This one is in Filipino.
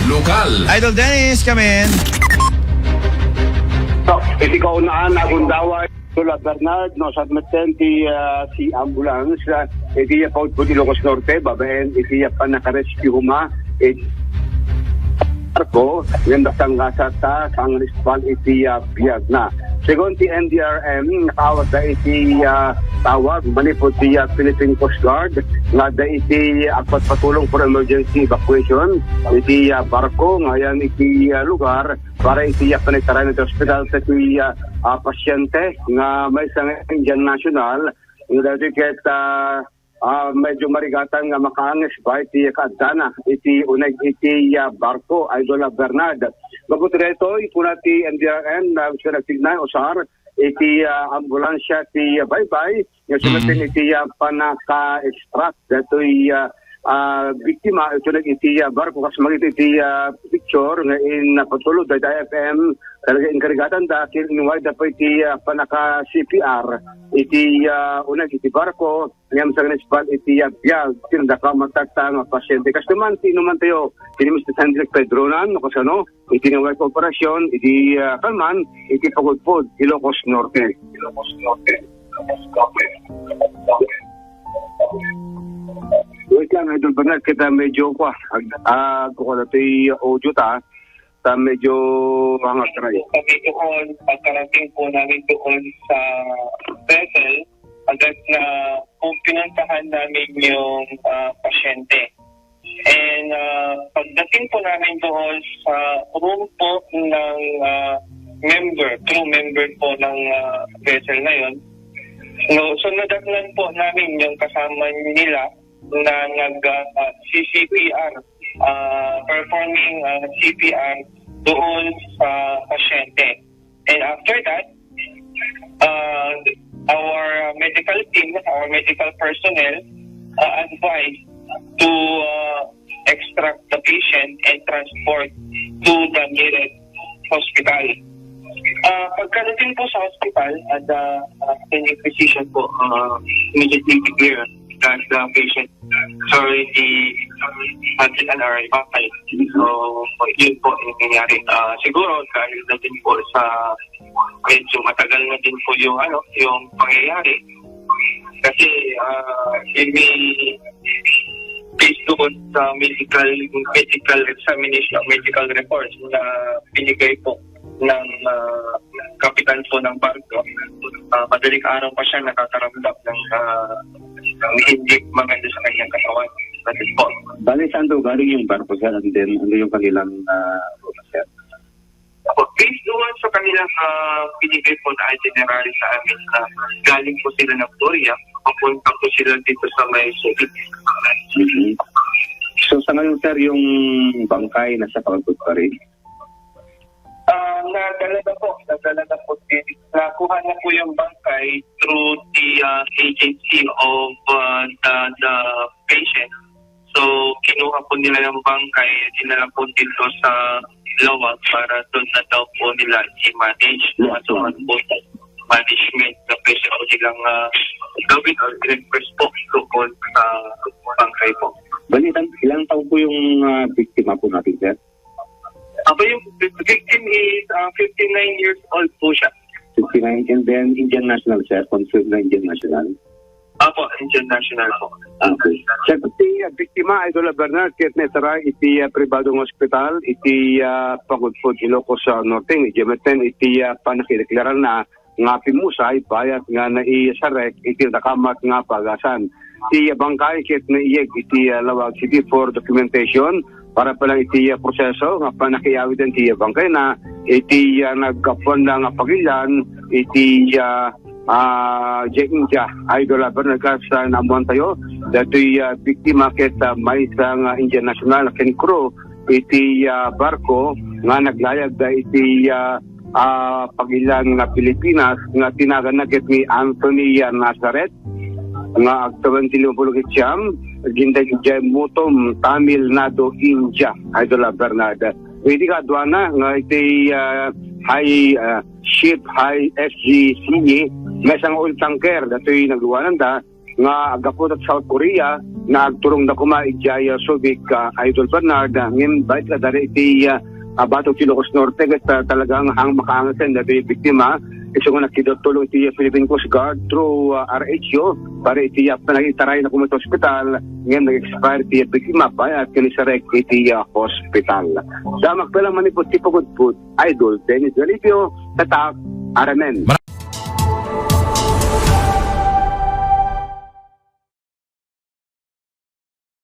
lokal. Idol Dennis, come in. So, iti kaunaan agundaway Tula Bernard no sa admitten si ambulance iti paut po Ilocos Norte babaen iti panaka-rescue huma Arko, yung dasangasa sa ang rispal iti biyag na. Segon ti NDRM, nakawag da iti tawag, manipod ti Philippine Coast Guard, nga da iti apat patulong for emergency evacuation, iti barko, ngayon iti lugar, para iti panitaran ng hospital sa iti pasyente, nga may isang Indian National, yung dati kahit medyo marigatan nga makaangis ba iti kaadana iti uneg iti barko Idol Bernard. Mabuti rito ipuna ti NDRM na gusto nagsignay usar iti ambulansya ti baybay nga sumatin iti panaka-extract dato'y biktima ito iti barko kasi magiti iti picture nga in patulog da IFM talaga inkarigatan dahil inuway dapat iti panaka-CPR iti unag iti barko ngayam sa municipal iti biyag tinadaka magtatang pasyente kasi naman tayo iti Mr. Hendrik Pedronan no kasano iti inuway kooperasyon iti kalman iti pagudpod Ilocos Norte. Wait lang, Idol Bernard, kita medyo ko na ito audio ta medyo hangat rin. Kami doon, pagkarating po namin doon sa vessel, agad na pinuntahan namin yung pasyente. And pagdating po namin doon sa room po ng crew member po ng vessel na yun, so nadatnan po namin yung kasama nila na nag-CPR, performing CPR doon sa pasyente. And after that, our medical team, our medical personnel advised to extract the patient and transport to the nearest hospital. Pagkarating po sa hospital, the clinic physician po immediately declared that the patient is already had an RI. So, yun po yung nangyari. Siguro, dahil na din po sa medyo matagal na din po yung pangyayari. Kasi, based doon sa medical examination, medical reports na binigay po ng kapitan po ng barko, madaling araw pa siya nakakaramdam ng hindi maganda sa kanyang katawan. That's po. Bali, saan daw galing yung barko sir? And then, ano yung kanilang runa sir? Based doon sa kanilang binigay po na itinerary sa amin, galing po sila ng Korea, papunta po sila dito sa may Subic. So, sa ngayon sir, yung bangkay nasa pagkakot pa rin? Nadala na po. Nakuha na po yung bangkay through the agency of the patient. So, kinuha po nila yung bangkay, dinala po dito sa Lawag para doon na daw po nila i-manage. Matuhan po management na pwede po silang gawin or request po tungkol sa bangkay po. Balitan, ilang taon po yung biktima po natin sir? Yung victim is 59 years old po siya. 59 and then Indian National sir, confirmed na Indian National. Apo, Indian National po. Okay. Sir, iti biktima Idol Bernard, kahit netara iti pribadong hospital, iti pagudpod Ilocos Norte, ijameten iti panakideklaran na nga pimusay, bayat nga na i-sarek, iti nakamat nga pagasan. Iti bangkay kahit na iyeg iti Lawag City for documentation, para palang iti proseso nga panakiyawid ang iti bangkay na iti nagkapon na nga pagilyan iti India Idol Bernard sa namuan tayo dato'y biktima ket may isang Indian National ken crew iti barko nga naglayag da iti pagilyan nga Pilipinas nga tinagan na ket ni Anthony Nazareth nga agtawan tilimpulog siyam ginday jay mutom Tamil Nadu India Idol Bernard. Pwede ka aduana nga iti ship high SGCE may isang oil tanker dato'y nagluwanan da nga agapot at South Korea nagturong na kuma ijaya Subic Idol Bernard ngin bait ka dari iti Bato Ilocos Norte talagang hang makaangasan na biktima iso nga nakidotulong iti Philippine Coast Guard through RHO para iti panagitaray na kumita hospital ngin nag-expire iti biktima pa at kinisarek iti hospital. Damak pala manipot ti Pagudpud Idol Dennis Galipio tatak Aramen.